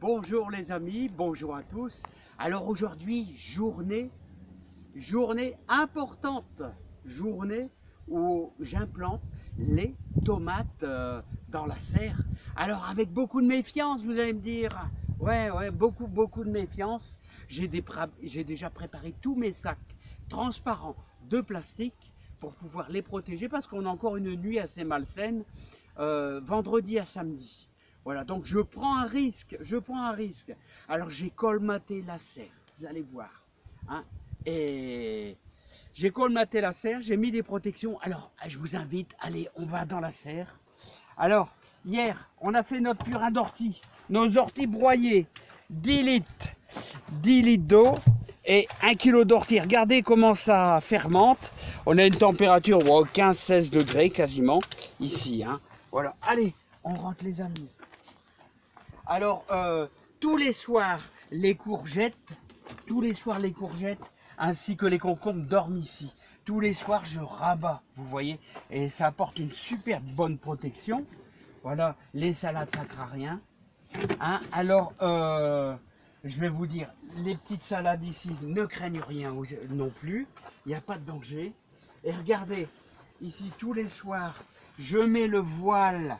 Bonjour les amis, bonjour à tous. Alors aujourd'hui, journée importante, journée où j'implante les tomates dans la serre. Alors avec beaucoup de méfiance, vous allez me dire, ouais, beaucoup de méfiance. J'ai déjà préparé tous mes sacs transparents de plastique pour pouvoir les protéger parce qu'on a encore une nuit assez malsaine, vendredi à samedi. Voilà, donc je prends un risque, Alors j'ai colmaté la serre, vous allez voir. Hein, et j'ai colmaté la serre, j'ai mis des protections. Alors, je vous invite, allez, on va dans la serre. Alors, hier, on a fait notre purin d'ortie, nos orties broyées, 10 litres d'eau et 1 kg d'ortie. Regardez comment ça fermente. On a une température 15-16 degrés quasiment, ici. Hein. Voilà, allez, on rentre les amis. Alors, tous les soirs, les courgettes, ainsi que les concombres dorment ici. Tous les soirs, je rabats, vous voyez, et ça apporte une super bonne protection. Voilà, les salades, ça ne craint rien. Hein, alors, je vais vous dire, les petites salades ici ne craignent rien non plus. Il n'y a pas de danger. Et regardez, ici, tous les soirs, je mets le voile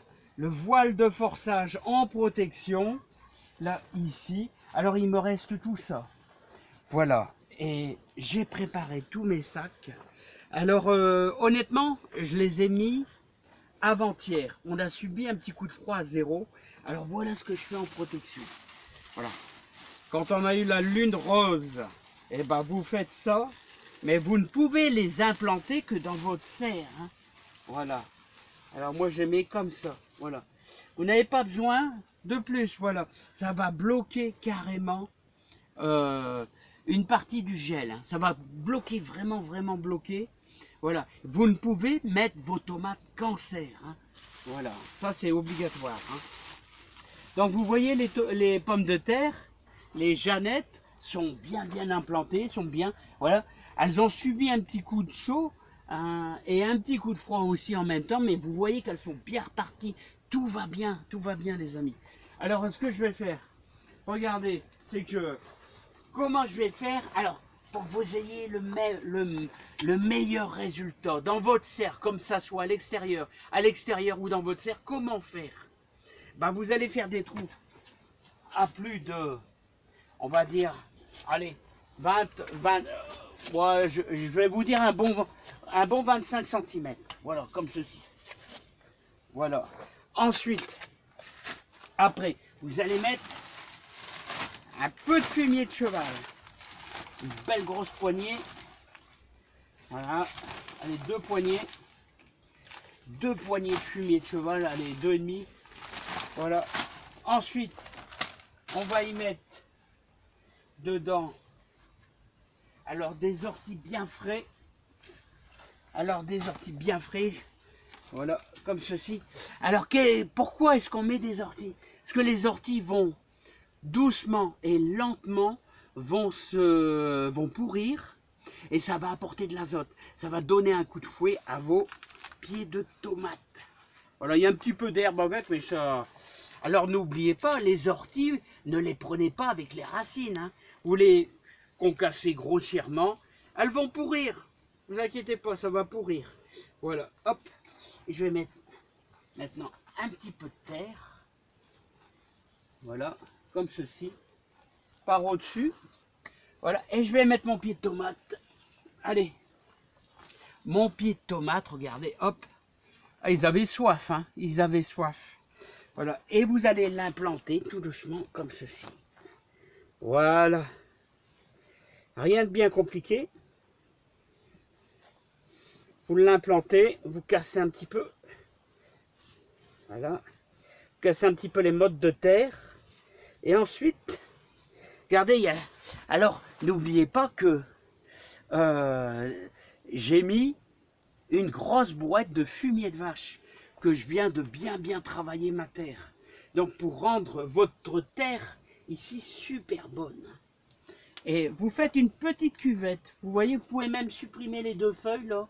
de forçage en protection, là, ici. Alors, il me reste tout ça. Voilà. Et j'ai préparé tous mes sacs. Alors, honnêtement, je les ai mis avant-hier. On a subi un petit coup de froid à 0. Alors, voilà ce que je fais en protection. Voilà. Quand on a eu la lune rose, eh ben, vous faites ça. Mais vous ne pouvez les implanter que dans votre serre. Hein. Voilà. Alors moi je mets comme ça, voilà. Vous n'avez pas besoin de plus, voilà. Ça va bloquer carrément une partie du gel. Hein. Ça va bloquer, vraiment bloquer. Voilà. Vous ne pouvez mettre vos tomates qu'en serre. Hein. Voilà, ça c'est obligatoire. Hein. Donc vous voyez les pommes de terre, les Jeannettes sont bien implantées, sont bien, voilà. Elles ont subi un petit coup de chaud. Et un petit coup de froid aussi en même temps, mais vous voyez qu'elles sont bien reparties. Tout va bien les amis. Alors ce que je vais faire, regardez, c'est que, comment je vais faire? Alors, pour que vous ayez le meilleur résultat dans votre serre, comme ça soit à l'extérieur ou dans votre serre, comment faire? Ben, vous allez faire des trous à plus de, on va dire, allez, 20, ouais, je vais vous dire un bon 25 cm. Voilà, comme ceci. Voilà. Ensuite, après, vous allez mettre un peu de fumier de cheval. Une belle grosse poignée. Voilà. Allez, 2 poignées. 2 poignées de fumier de cheval. Allez, 2,5. Voilà. Ensuite, on va y mettre dedans, alors des orties bien frais. Voilà, comme ceci. Alors, pourquoi est-ce qu'on met des orties? Parce que les orties vont doucement et lentement vont pourrir et ça va apporter de l'azote. Ça va donner un coup de fouet à vos pieds de tomates. Voilà, il y a un petit peu d'herbe avec, mais ça... Alors, n'oubliez pas, les orties, ne les prenez pas avec les racines. Hein. Vous les concassez grossièrement, elles vont pourrir. Ne vous inquiétez pas, ça va pourrir. Voilà, hop. Et je vais mettre maintenant un petit peu de terre. Voilà, comme ceci. Par au-dessus. Voilà, et je vais mettre mon pied de tomate. Allez. Mon pied de tomate, regardez, hop. Ah, ils avaient soif, hein. Ils avaient soif. Voilà, et vous allez l'implanter tout doucement, comme ceci. Voilà. Rien de bien compliqué. Vous l'implantez, vous cassez un petit peu. Voilà. Vous cassez un petit peu les mottes de terre. Et ensuite, regardez, alors, n'oubliez pas que j'ai mis une grosse boîte de fumier de vache, que je viens de bien travailler ma terre. Donc, pour rendre votre terre ici super bonne. Et vous faites une petite cuvette. Vous voyez, vous pouvez même supprimer les 2 feuilles là.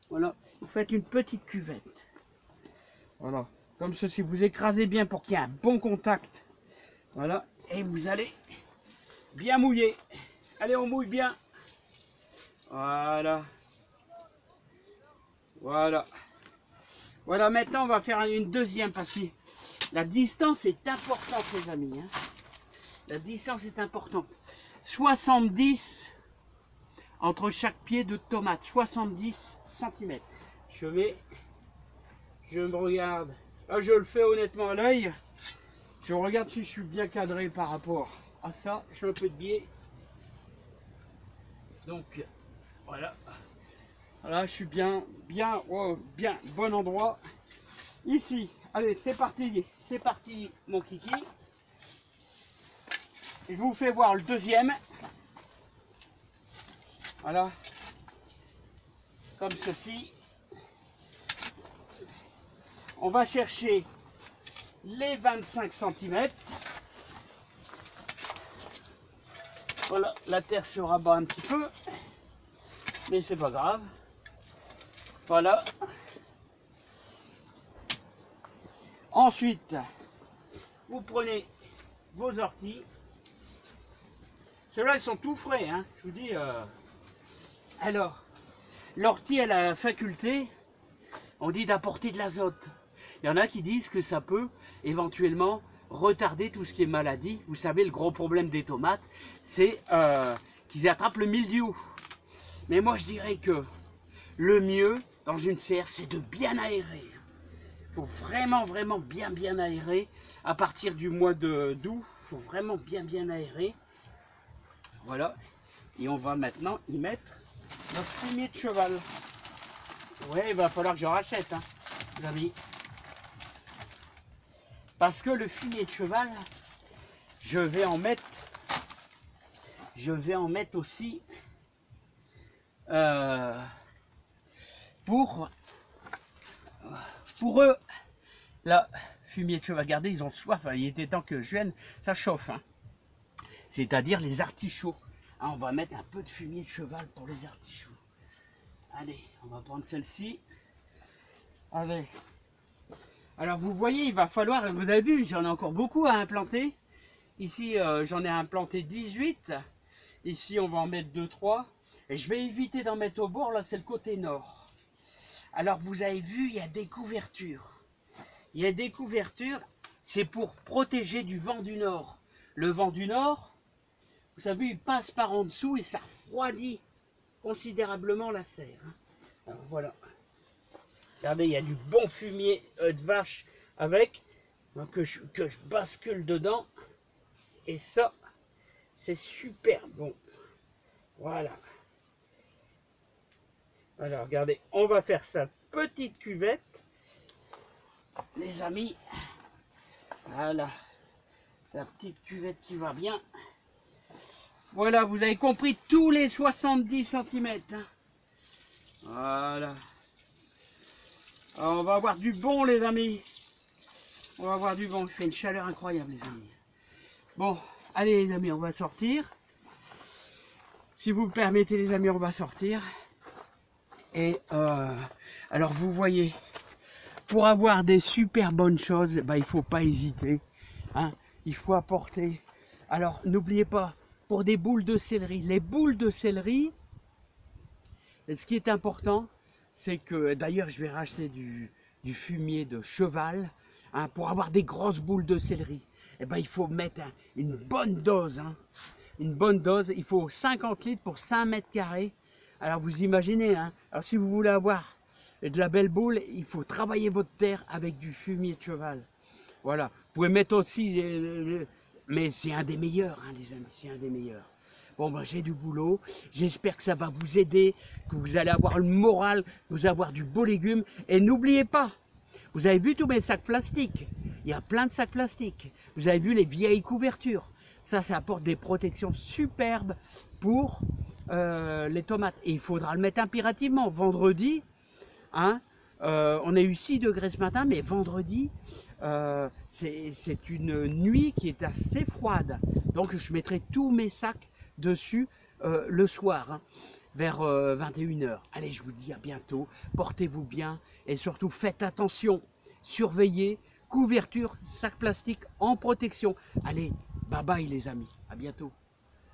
Voilà, vous faites une petite cuvette. Voilà, comme ceci. Vous écrasez bien pour qu'il y ait un bon contact. Voilà, Et vous allez bien mouiller. Allez, on mouille bien. Voilà. Voilà. Voilà, maintenant on va faire une deuxième parce que la distance est importante, les amis. Hein. La distance est importante. 70 entre chaque pied de tomate. 70 cm. Je me regarde. Là, je le fais honnêtement à l'œil. Je regarde si je suis bien cadré par rapport à ça. Je fais un peu de biais. Donc, voilà. Voilà, je suis bien, bon endroit. Ici, allez, c'est parti mon kiki. Je vous fais voir le deuxième. Voilà, comme ceci. On va chercher les 25 cm. Voilà, la terre se rabat un petit peu, mais c'est pas grave. Voilà. Ensuite, vous prenez vos orties. Ceux-là, ils sont tout frais, hein. Je vous dis. Alors, l'ortie, elle a la faculté, on dit, d'apporter de l'azote. Il y en a qui disent que ça peut éventuellement retarder tout ce qui est maladie. Vous savez, le gros problème des tomates, c'est qu'ils attrapent le mildiou. Mais moi, je dirais que le mieux dans une serre, c'est de bien aérer. Il faut vraiment bien aérer. À partir du mois d'août, il faut vraiment bien aérer. Voilà. Et on va maintenant y mettre notre fumier de cheval. Ouais, il va falloir que je rachète, hein, les amis. Parce que le fumier de cheval, je vais en mettre aussi pour eux. Là, fumier de cheval, regardez, ils ont soif, hein, il était temps que je vienne, ça chauffe. Hein. C'est-à-dire les artichauts. Hein, on va mettre un peu de fumier de cheval pour les artichauts. Allez, on va prendre celle-ci. Allez. Alors vous voyez, il va falloir, vous avez vu, j'en ai encore beaucoup à implanter. Ici, j'en ai implanté 18. Ici, on va en mettre 2-3. Et je vais éviter d'en mettre au bord, là c'est le côté nord. Alors vous avez vu, il y a des couvertures. Il y a des couvertures, c'est pour protéger du vent du nord. Le vent du nord, vous savez, il passe par en dessous et ça refroidit considérablement la serre. Alors voilà. Regardez, il y a du bon fumier de vache avec, donc que je bascule dedans. Et ça, c'est super bon. Voilà. Alors, regardez, on va faire sa petite cuvette. Les amis, voilà. Sa petite cuvette qui va bien. Voilà, vous avez compris, tous les 70 cm. Hein. Voilà. Alors, on va avoir du bon, les amis. On va avoir du bon. Il fait une chaleur incroyable, les amis. Bon, allez, les amis, on va sortir. Si vous me permettez, les amis, on va sortir. Et alors, vous voyez, pour avoir des super bonnes choses, bah, il ne faut pas hésiter. Hein. Il faut apporter. Alors, n'oubliez pas, pour des boules de céleri, les boules de céleri, ce qui est important, c'est que, d'ailleurs, je vais racheter du fumier de cheval, hein, pour avoir des grosses boules de céleri. Eh ben, il faut mettre une bonne dose. Hein, une bonne dose. Il faut 50 litres pour 5 mètres carrés. Alors, vous imaginez, hein, alors si vous voulez avoir de la belle boule, il faut travailler votre terre avec du fumier de cheval. Voilà. Vous pouvez mettre aussi, mais c'est un des meilleurs, hein, les amis, c'est un des meilleurs. Bon, ben, j'ai du boulot, j'espère que ça va vous aider, que vous allez avoir le moral, que vous allez avoir du beau légume. Et n'oubliez pas, vous avez vu tous mes sacs plastiques, il y a plein de sacs plastiques. Vous avez vu les vieilles couvertures, ça apporte des protections superbes pour les tomates. Et il faudra le mettre impérativement, vendredi, hein, on a eu 6 degrés ce matin, mais vendredi, c'est une nuit qui est assez froide. Donc je mettrai tous mes sacs dessus le soir, hein, vers 21 h. Allez, je vous dis à bientôt, portez-vous bien et surtout faites attention, surveillez, couverture, sac plastique en protection. Allez, Bye bye les amis, à bientôt.